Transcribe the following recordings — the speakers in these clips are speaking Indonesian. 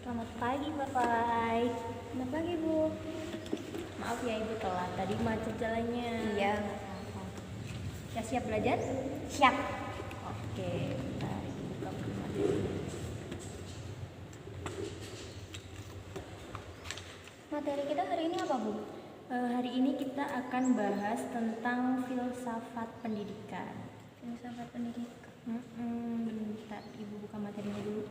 Selamat pagi, Bapak. Selamat pagi, Bu. Maaf ya Ibu telat, tadi macet jalannya. Iya. Ya siap belajar? Siap. Oke, bentar Ibu buka buku materi. Materi kita hari ini apa, Bu? Hari ini kita akan bahas tentang filsafat pendidikan. Filsafat pendidikan. Bentar, Ibu buka materinya dulu.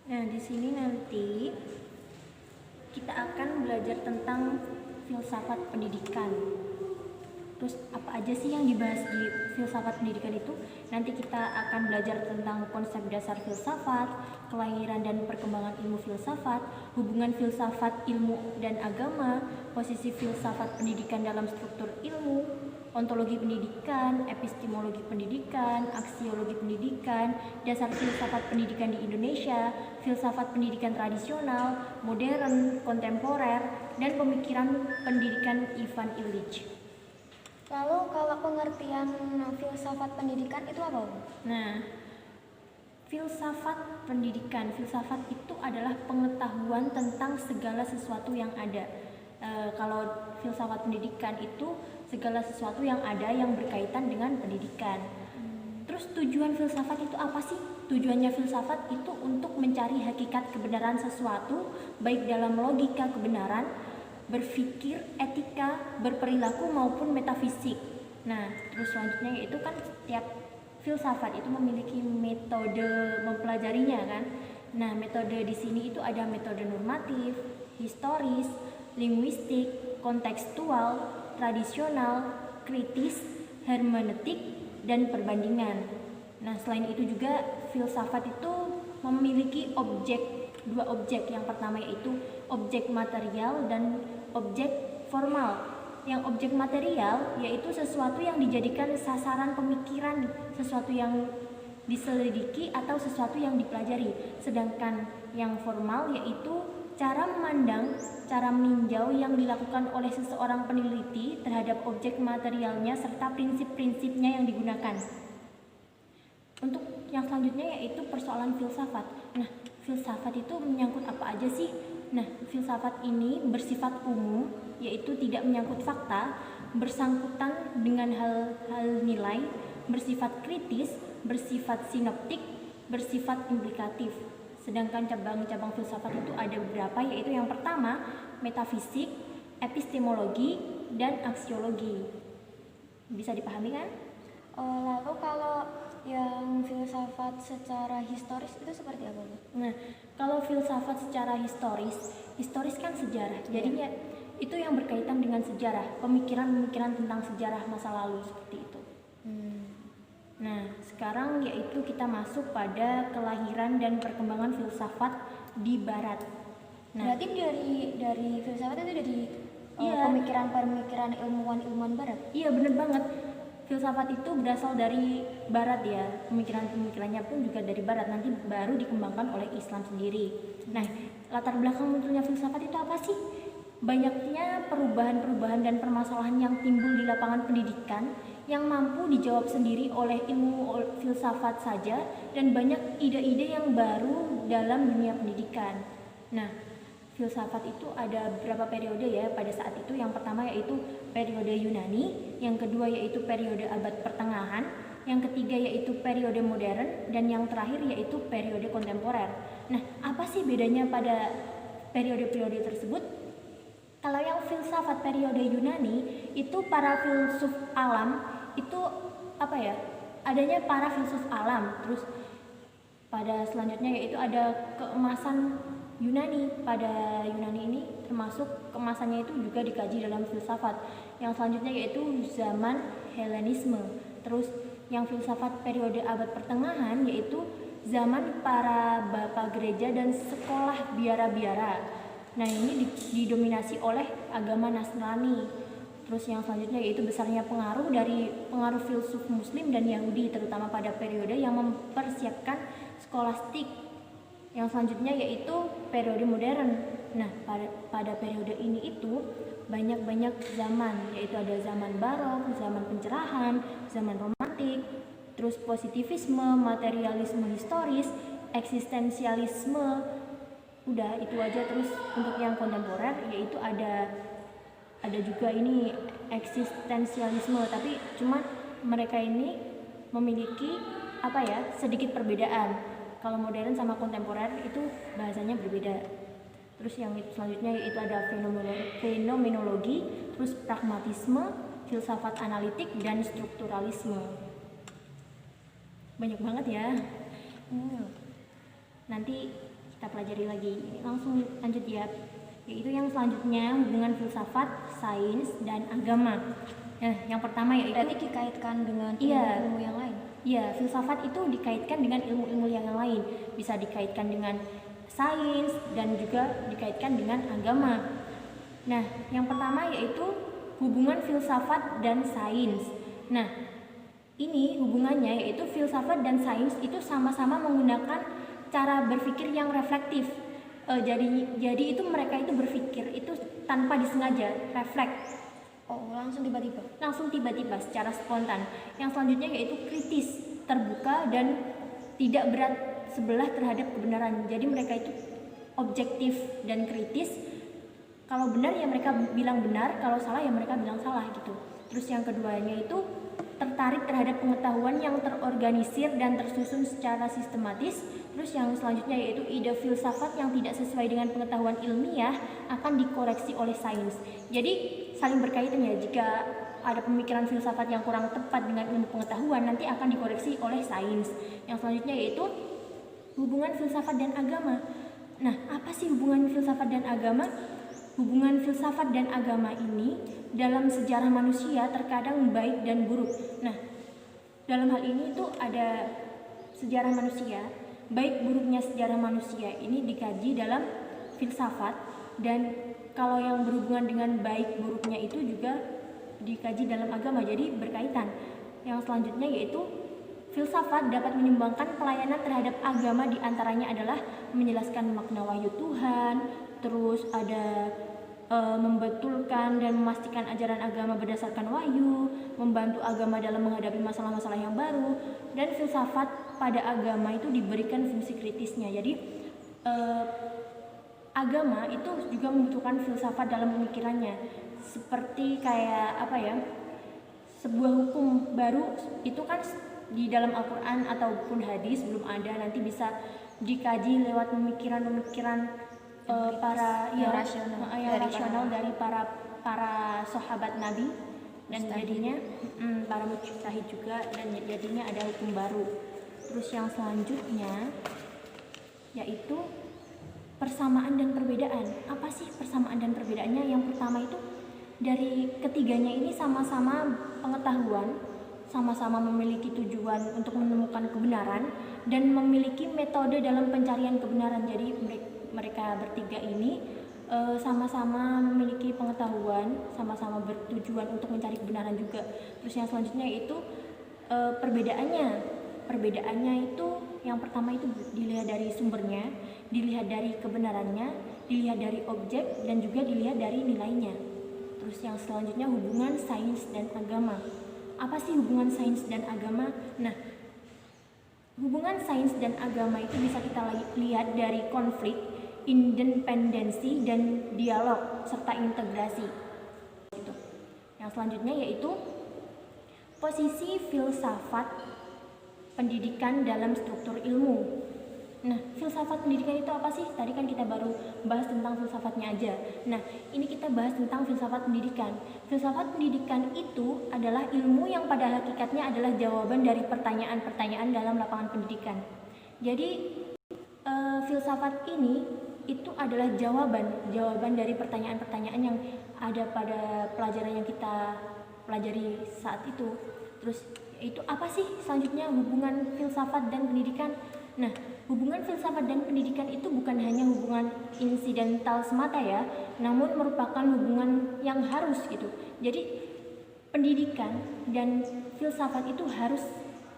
Nah, di sini nanti kita akan belajar tentang filsafat pendidikan. Terus apa aja sih yang dibahas di filsafat pendidikan itu? Nanti kita akan belajar tentang konsep dasar filsafat, kelahiran dan perkembangan ilmu filsafat, hubungan filsafat, ilmu dan agama, posisi filsafat pendidikan dalam struktur ilmu, ontologi pendidikan, epistemologi pendidikan, aksiologi pendidikan, dasar filsafat pendidikan di Indonesia, filsafat pendidikan tradisional, modern, kontemporer, dan pemikiran pendidikan Ivan Illich. Lalu kalau pengertian filsafat pendidikan itu apa, Bu? Nah, filsafat pendidikan, filsafat itu adalah pengetahuan tentang segala sesuatu yang ada. Kalau filsafat pendidikan itu segala sesuatu yang ada yang berkaitan dengan pendidikan. Terus tujuan filsafat itu apa sih? Tujuannya filsafat itu untuk mencari hakikat kebenaran sesuatu, baik dalam logika kebenaran, berpikir, etika, berperilaku maupun metafisik. Nah, terus selanjutnya yaitu kan setiap filsafat itu memiliki metode mempelajarinya kan. Nah, metode di sini itu ada metode normatif, historis, linguistik, kontekstual, tradisional, kritis, hermeneutik, dan perbandingan. Nah, selain itu juga filsafat itu memiliki dua objek. Yang pertama yaitu objek material dan objek formal. Yang objek material yaitu sesuatu yang dijadikan sasaran pemikiran, sesuatu yang diselidiki atau sesuatu yang dipelajari. Sedangkan yang formal yaitu cara memandang, cara meninjau yang dilakukan oleh seseorang peneliti terhadap objek materialnya serta prinsip-prinsipnya yang digunakan. Untuk yang selanjutnya yaitu persoalan filsafat. Nah, filsafat itu menyangkut apa aja sih? Nah, filsafat ini bersifat umum, yaitu tidak menyangkut fakta, bersangkutan dengan hal-hal nilai, bersifat kritis, bersifat sinoptik, bersifat implikatif. Sedangkan cabang-cabang filsafat itu ada beberapa, yaitu yang pertama, metafisik, epistemologi, dan aksiologi. Bisa dipahami kan? Lalu kalau yang filsafat secara historis itu seperti apa, Bu? Nah, kalau filsafat secara historis kan sejarah. Jadinya itu yang berkaitan dengan sejarah, pemikiran-pemikiran tentang sejarah masa lalu seperti itu. Nah, sekarang yaitu kita masuk pada kelahiran dan perkembangan filsafat di Barat. Nah, Berarti dari filsafat itu dari Iya. pemikiran-pemikiran ilmuwan-ilmuwan Barat. Iya, bener banget. Filsafat itu berasal dari Barat ya, pemikiran-pemikirannya pun juga dari Barat, nanti baru dikembangkan oleh Islam sendiri. Nah, latar belakang munculnya filsafat itu apa sih? Banyaknya perubahan-perubahan dan permasalahan yang timbul di lapangan pendidikan yang mampu dijawab sendiri oleh ilmu filsafat saja, dan banyak ide-ide yang baru dalam dunia pendidikan. Nah, filsafat itu ada beberapa periode ya pada saat itu. Yang pertama yaitu periode Yunani, yang kedua yaitu periode abad pertengahan, yang ketiga yaitu periode modern, dan yang terakhir yaitu periode kontemporer. Nah, apa sih bedanya pada periode-periode tersebut? Kalau yang filsafat periode Yunani itu para filsuf alam itu adanya para filsuf alam. Terus pada selanjutnya yaitu ada keemasan Yunani. Pada Yunani ini termasuk keemasannya itu juga dikaji dalam filsafat. Yang selanjutnya yaitu zaman Helenisme. Terus yang filsafat periode abad pertengahan yaitu zaman para bapak gereja dan sekolah biara-biara. Nah, ini didominasi oleh agama Nasrani. Terus yang selanjutnya yaitu besarnya pengaruh filsuf Muslim dan Yahudi, terutama pada periode yang mempersiapkan skolastik. Yang selanjutnya yaitu periode modern. Nah, pada periode ini itu banyak zaman, yaitu ada zaman barok, zaman pencerahan, zaman romantik, terus positivisme, materialisme historis, eksistensialisme. Udah itu aja. Terus untuk yang kontemporer yaitu ada juga ini eksistensialisme, tapi cuma mereka ini memiliki sedikit perbedaan. Kalau modern sama kontemporer itu bahasanya berbeda. Terus yang selanjutnya yaitu ada fenomenologi, terus pragmatisme, filsafat analitik, dan strukturalisme. Banyak banget ya. Nanti kita pelajari lagi. Langsung lanjut ya. Yaitu yang selanjutnya hubungan filsafat, sains, dan agama. Yang pertama yaitu berarti dikaitkan dengan ilmu yang lain. Iya, filsafat itu dikaitkan dengan ilmu-ilmu yang lain. Bisa dikaitkan dengan sains dan juga dikaitkan dengan agama. Nah, yang pertama yaitu hubungan filsafat dan sains. Nah, ini hubungannya yaitu filsafat dan sains itu sama-sama menggunakan cara berpikir yang reflektif. Jadi itu mereka itu berpikir itu tanpa disengaja, refleks. Langsung tiba-tiba secara spontan. Yang selanjutnya yaitu kritis, terbuka dan tidak berat sebelah terhadap kebenaran. Jadi mereka itu objektif dan kritis. Kalau benar ya mereka bilang benar, kalau salah ya mereka bilang salah gitu. Terus yang keduanya itu tertarik terhadap pengetahuan yang terorganisir dan tersusun secara sistematis. Terus yang selanjutnya yaitu ide filsafat yang tidak sesuai dengan pengetahuan ilmiah akan dikoreksi oleh sains. Jadi saling berkaitan ya, jika ada pemikiran filsafat yang kurang tepat dengan ilmu pengetahuan nanti akan dikoreksi oleh sains. Yang selanjutnya yaitu hubungan filsafat dan agama. Nah, apa sih hubungan filsafat dan agama? Hubungan filsafat dan agama ini dalam sejarah manusia terkadang baik dan buruk. Nah, dalam hal ini tuh ada sejarah manusia, baik buruknya sejarah manusia ini dikaji dalam filsafat, dan kalau yang berhubungan dengan baik buruknya itu juga dikaji dalam agama, jadi berkaitan. Yang selanjutnya yaitu filsafat dapat menyumbangkan pelayanan terhadap agama, diantaranya adalah menjelaskan makna wahyu Tuhan, terus ada membetulkan dan memastikan ajaran agama berdasarkan wahyu, membantu agama dalam menghadapi masalah-masalah yang baru, dan filsafat pada agama itu diberikan fungsi kritisnya. Jadi agama itu juga membutuhkan filsafat dalam pemikirannya, seperti kayak sebuah hukum baru itu kan di dalam Al-Quran ataupun hadis belum ada, nanti bisa dikaji lewat pemikiran-pemikiran yang rasional dari para sahabat Nabi, dan jadinya para mujtahid juga, dan jadinya ada hukum baru. Terus yang selanjutnya yaitu persamaan dan perbedaan. Apa sih persamaan dan perbedaannya? Yang pertama itu dari ketiganya ini sama-sama pengetahuan, sama-sama memiliki tujuan untuk menemukan kebenaran dan memiliki metode dalam pencarian kebenaran. Jadi mereka bertiga ini sama-sama memiliki pengetahuan, sama-sama bertujuan untuk mencari kebenaran juga. Terus yang selanjutnya yaitu perbedaannya itu yang pertama itu dilihat dari sumbernya, dilihat dari kebenarannya, dilihat dari objek, dan juga dilihat dari nilainya. Terus yang selanjutnya hubungan sains dan agama. Apa sih hubungan sains dan agama? Nah, hubungan sains dan agama itu bisa kita lihat dari konflik, independensi, dan dialog serta integrasi. Yang selanjutnya yaitu posisi filsafat pendidikan dalam struktur ilmu. Nah, filsafat pendidikan itu apa sih? Tadi kan kita baru bahas tentang filsafatnya aja. Nah, ini kita bahas tentang filsafat pendidikan. Filsafat pendidikan itu adalah ilmu yang pada hakikatnya adalah jawaban dari pertanyaan-pertanyaan dalam lapangan pendidikan. Jadi, filsafat ini itu adalah jawaban dari pertanyaan-pertanyaan yang ada pada pelajaran yang kita pelajari saat itu. Terus itu apa sih selanjutnya hubungan filsafat dan pendidikan? Nah, hubungan filsafat dan pendidikan itu bukan hanya hubungan insidental semata ya, namun merupakan hubungan yang harus gitu. Jadi pendidikan dan filsafat itu harus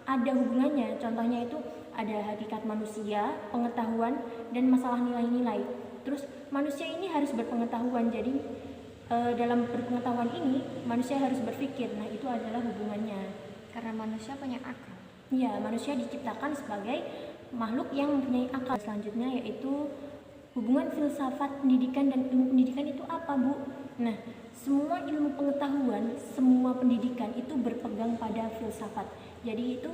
ada hubungannya. Contohnya itu ada hakikat manusia, pengetahuan, dan masalah nilai-nilai. Terus manusia ini harus berpengetahuan, jadi dalam berpengetahuan ini manusia harus berpikir. Nah, itu adalah hubungannya. Karena manusia punya akal. Ya, manusia diciptakan sebagai makhluk yang mempunyai akal. Selanjutnya yaitu hubungan filsafat pendidikan dan ilmu pendidikan itu apa, Bu? Nah, semua ilmu pengetahuan, semua pendidikan itu berpegang pada filsafat. Jadi itu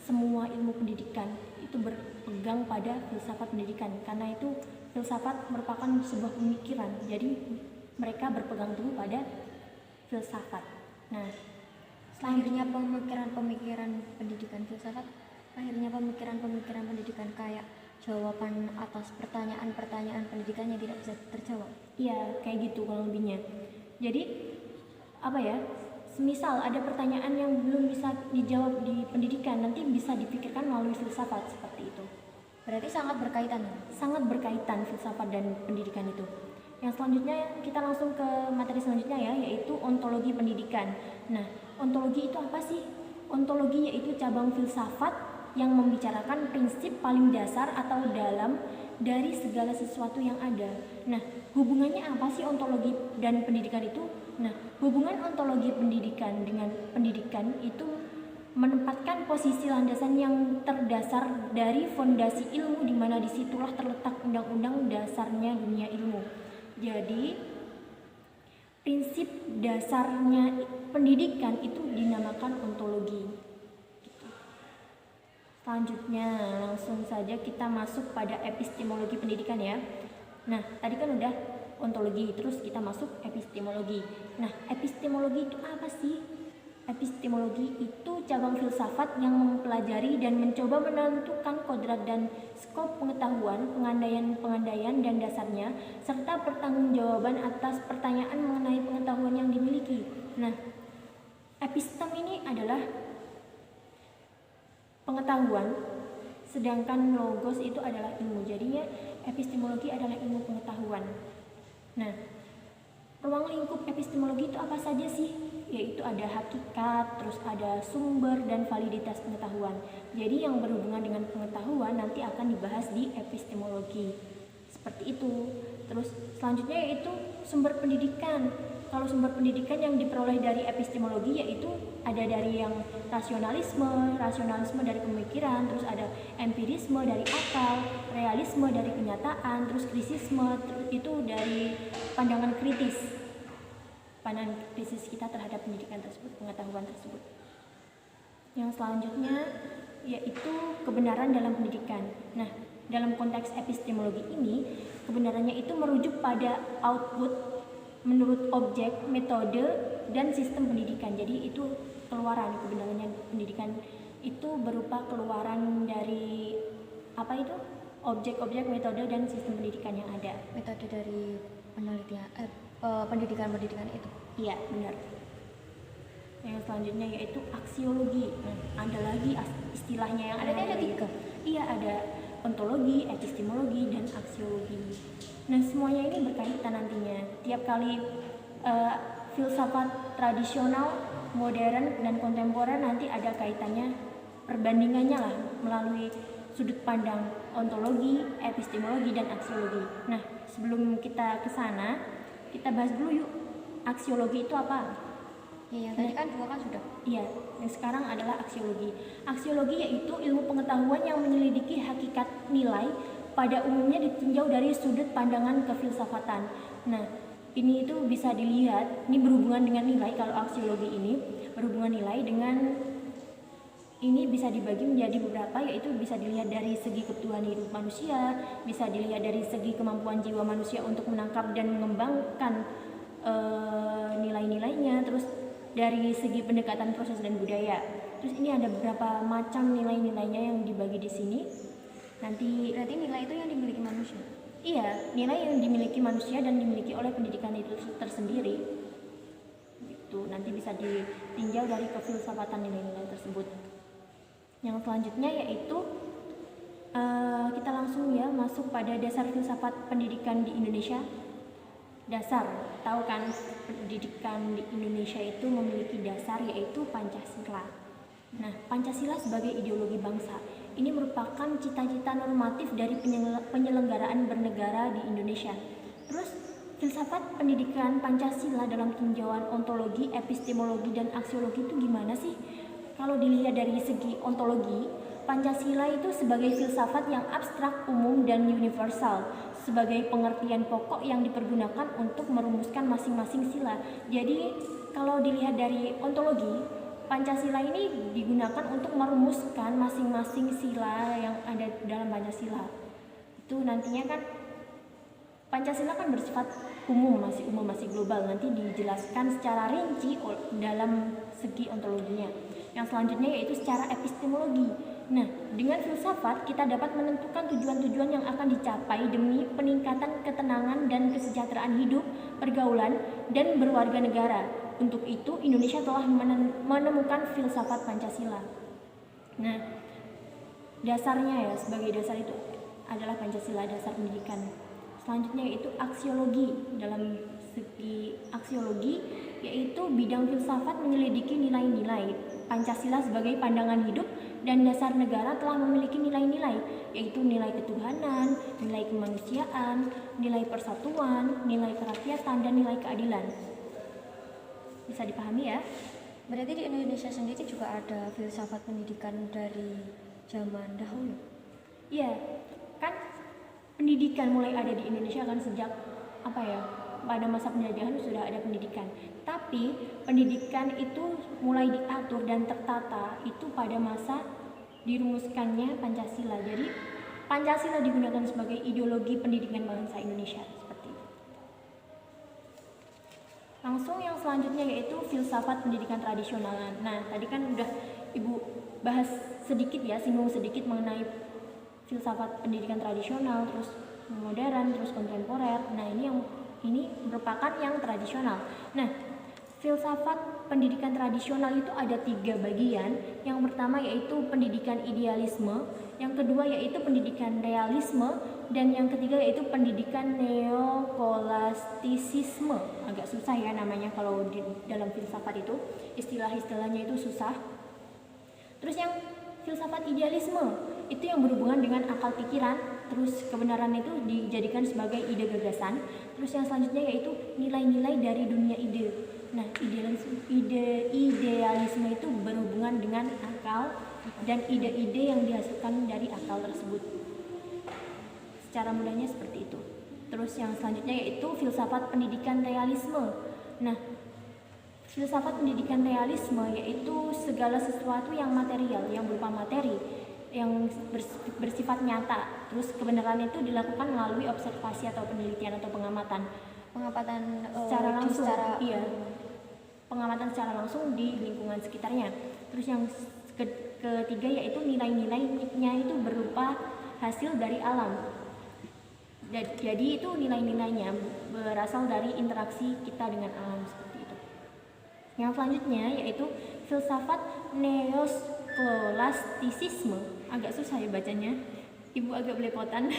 semua ilmu pendidikan itu berpegang pada filsafat pendidikan, karena itu filsafat merupakan sebuah pemikiran. Jadi mereka berpegang teguh pada filsafat. Nah, Lahirnya pemikiran-pemikiran pendidikan filsafat, lahirnya pemikiran-pemikiran pendidikan kayak jawaban atas pertanyaan-pertanyaan pendidikan yang tidak bisa terjawab. iya kayak gitu kalau lebihnya. Jadi apa ya? Semisal ada pertanyaan yang belum bisa dijawab di pendidikan, nanti bisa dipikirkan melalui filsafat seperti itu. Berarti sangat berkaitan ya? Sangat berkaitan filsafat dan pendidikan itu. Yang selanjutnya kita langsung ke materi selanjutnya ya, yaitu ontologi pendidikan. Nah, ontologi itu apa sih? Ontologi yaitu cabang filsafat yang membicarakan prinsip paling dasar atau dalam dari segala sesuatu yang ada. Nah, hubungannya apa sih ontologi dan pendidikan itu? Nah, hubungan ontologi pendidikan dengan pendidikan itu menempatkan posisi landasan yang terdasar dari fondasi ilmu, di mana disitulah terletak undang-undang dasarnya dunia ilmu. Jadi prinsip dasarnya pendidikan itu dinamakan ontologi. Selanjutnya langsung saja kita masuk pada epistemologi pendidikan ya. Nah, tadi kan udah ontologi, terus kita masuk epistemologi. Nah, epistemologi itu apa sih? Epistemologi itu cabang filsafat yang mempelajari dan mencoba menentukan kodrat dan skop pengetahuan, pengandaian dan dasarnya, serta pertanggungjawaban atas pertanyaan mengenai pengetahuan yang dimiliki. Nah, epistem ini adalah pengetahuan, sedangkan logos itu adalah ilmu. Jadinya epistemologi adalah ilmu pengetahuan. Nah, ruang lingkup epistemologi itu apa saja sih? Yaitu ada hakikat, terus ada sumber dan validitas pengetahuan. Jadi yang berhubungan dengan pengetahuan nanti akan dibahas di epistemologi. Seperti itu. Terus selanjutnya yaitu sumber pendidikan. Kalau sumber pendidikan yang diperoleh dari epistemologi yaitu ada dari yang rasionalisme dari pemikiran, terus ada empirisme dari akal, realisme dari kenyataan, terus krisisme itu dari pandangan kritis kita terhadap pendidikan tersebut, pengetahuan tersebut. Yang selanjutnya yaitu kebenaran dalam pendidikan. Nah, dalam konteks epistemologi ini, kebenarannya itu merujuk pada output menurut objek, metode, dan sistem pendidikan. Jadi itu keluaran kebenarannya pendidikan itu berupa keluaran dari apa itu? Objek-objek, metode, dan sistem pendidikan yang ada. Metode dari pendidikan itu. Iya, benar. Yang selanjutnya yaitu aksiologi. Nah, ada lagi istilahnya yang ada 3. Iya, ada ontologi, epistemologi, dan aksiologi. Nah, semuanya ini berkaitan nantinya. Tiap kali filsafat tradisional, modern, dan kontemporer nanti ada kaitannya, perbandingannya lah melalui sudut pandang ontologi, epistemologi, dan aksiologi. Nah, sebelum kita ke sana, kita bahas dulu yuk. Aksiologi itu apa? Iya, tadi kan 2 kan sudah. Iya, yang sekarang adalah aksiologi. Aksiologi yaitu ilmu pengetahuan yang menyelidiki hakikat nilai, pada umumnya ditinjau dari sudut pandangan kefilsafatan. Nah, ini itu bisa dilihat, ini berhubungan dengan nilai. Kalau aksiologi ini berhubungan nilai dengan ini bisa dibagi menjadi beberapa, yaitu bisa dilihat dari segi kebutuhan hidup manusia, bisa dilihat dari segi kemampuan jiwa manusia untuk menangkap dan mengembangkan nilai-nilainya, terus dari segi pendekatan proses dan budaya. Terus ini ada beberapa macam nilai-nilainya yang dibagi di sini. Nanti berarti nilai itu yang dimiliki manusia. Iya, nilai yang dimiliki manusia dan dimiliki oleh pendidikan itu tersendiri. Itu nanti bisa ditinjau dari kefilsafatan nilai-nilai tersebut. Yang selanjutnya yaitu kita langsung ya masuk pada dasar filsafat pendidikan di Indonesia. Dasar, tahu kan pendidikan di Indonesia itu memiliki dasar yaitu Pancasila. Nah, Pancasila sebagai ideologi bangsa ini merupakan cita-cita normatif dari penyelenggaraan bernegara di Indonesia. Terus filsafat pendidikan Pancasila dalam tinjauan ontologi, epistemologi, dan aksiologi itu gimana sih? kalau dilihat dari segi ontologi, Pancasila itu sebagai filsafat yang abstrak, umum, dan universal, sebagai pengertian pokok yang dipergunakan untuk merumuskan masing-masing sila. Jadi kalau dilihat dari ontologi, Pancasila ini digunakan untuk merumuskan masing-masing sila yang ada dalam Pancasila. Itu nantinya kan Pancasila kan bersifat umum, masih global. Nanti dijelaskan secara rinci dalam segi ontologinya. Yang selanjutnya yaitu secara epistemologi. Nah, dengan filsafat kita dapat menentukan tujuan-tujuan yang akan dicapai demi peningkatan ketenangan dan kesejahteraan hidup, pergaulan, dan berwarga negara. Untuk itu, Indonesia telah menemukan filsafat Pancasila. Nah, dasarnya ya, sebagai dasar itu adalah Pancasila, dasar pendidikan. Selanjutnya yaitu aksiologi. Dalam segi aksiologi, yaitu bidang filsafat menyelidiki nilai-nilai. Pancasila sebagai pandangan hidup dan dasar negara telah memiliki nilai-nilai, yaitu nilai ketuhanan, nilai kemanusiaan, nilai persatuan, nilai kerakyatan, dan nilai keadilan. Bisa dipahami ya? Berarti di Indonesia sendiri juga ada filsafat pendidikan dari zaman dahulu. Iya, kan pendidikan mulai ada di Indonesia kan sejak pada masa penjajahan sudah ada pendidikan. Tapi pendidikan itu mulai diatur dan tertata itu pada masa dirumuskannya Pancasila. Jadi Pancasila digunakan sebagai ideologi pendidikan bangsa Indonesia seperti itu. Langsung yang selanjutnya yaitu filsafat pendidikan tradisional. Nah, tadi kan udah Ibu bahas sedikit ya, singgung sedikit mengenai filsafat pendidikan tradisional, terus modern, terus kontemporer. Nah, ini merupakan yang tradisional. Nah, filsafat pendidikan tradisional itu ada 3 bagian. Yang pertama yaitu pendidikan idealisme, yang kedua yaitu pendidikan realisme, dan yang ketiga yaitu pendidikan neokolastisisme. Agak susah ya namanya kalau di dalam filsafat itu, istilah-istilahnya itu susah. Terus yang filsafat idealisme itu yang berhubungan dengan akal pikiran, terus kebenaran itu dijadikan sebagai ide gagasan. Terus yang selanjutnya yaitu nilai-nilai dari dunia ide. Nah, idealisme itu berhubungan dengan akal dan ide-ide yang dihasilkan dari akal tersebut. Secara mudahnya seperti itu. Terus yang selanjutnya yaitu filsafat pendidikan realisme. Nah, filsafat pendidikan realisme yaitu segala sesuatu yang material, yang berupa materi, yang bersifat nyata. Terus kebenaran itu dilakukan melalui observasi atau penelitian atau pengamatan secara langsung. Pengamatan secara langsung di lingkungan sekitarnya. Terus yang ketiga yaitu nilai-nilainya itu berupa hasil dari alam. Jadi itu nilai-nilainya berasal dari interaksi kita dengan alam seperti itu. Yang selanjutnya yaitu filsafat neokolastisisme. Agak susah ya bacanya, Ibu agak belepotan.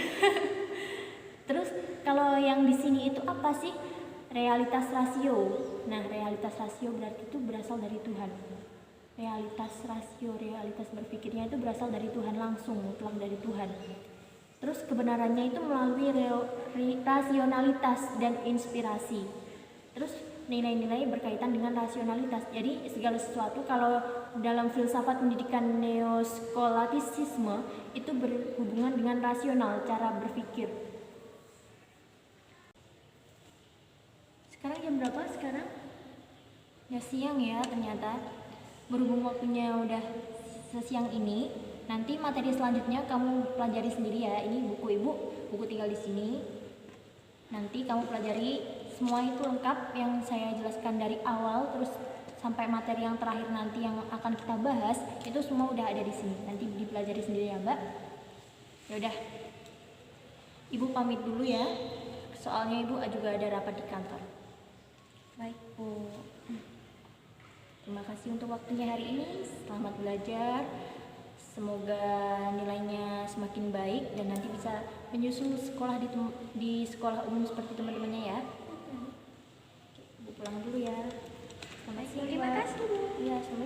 Terus kalau yang di sini itu apa sih? Realitas rasio. Nah, realitas rasio berarti itu berasal dari Tuhan. Realitas rasio, realitas berpikirnya itu berasal dari Tuhan langsung, mutlak dari Tuhan. Terus kebenarannya itu melalui rasionalitas dan inspirasi. Terus nilai-nilai berkaitan dengan rasionalitas. Jadi segala sesuatu kalau dalam filsafat pendidikan neoskolastisisme itu berhubungan dengan rasional, cara berpikir. Sekarang jam berapa sekarang? Ya siang ya ternyata. Berhubung waktunya udah sesiang ini, nanti materi selanjutnya kamu pelajari sendiri ya. Ini buku Ibu, buku tinggal di sini. Nanti kamu pelajari semua itu lengkap yang saya jelaskan dari awal terus sampai materi yang terakhir nanti yang akan kita bahas itu semua udah ada di sini. Nanti dipelajari sendiri ya, Mbak. Ya udah. Ibu pamit dulu ya. Soalnya Ibu juga ada rapat di kantor. Baik, Bu. Terima kasih untuk waktunya hari ini. Selamat belajar. Semoga nilainya semakin baik dan nanti bisa menyusul sekolah di sekolah umum seperti teman-temannya ya. Oke, Bu pulang dulu ya. Selamat siang. Terima kasih, Bu. Iya, assalamualaikum.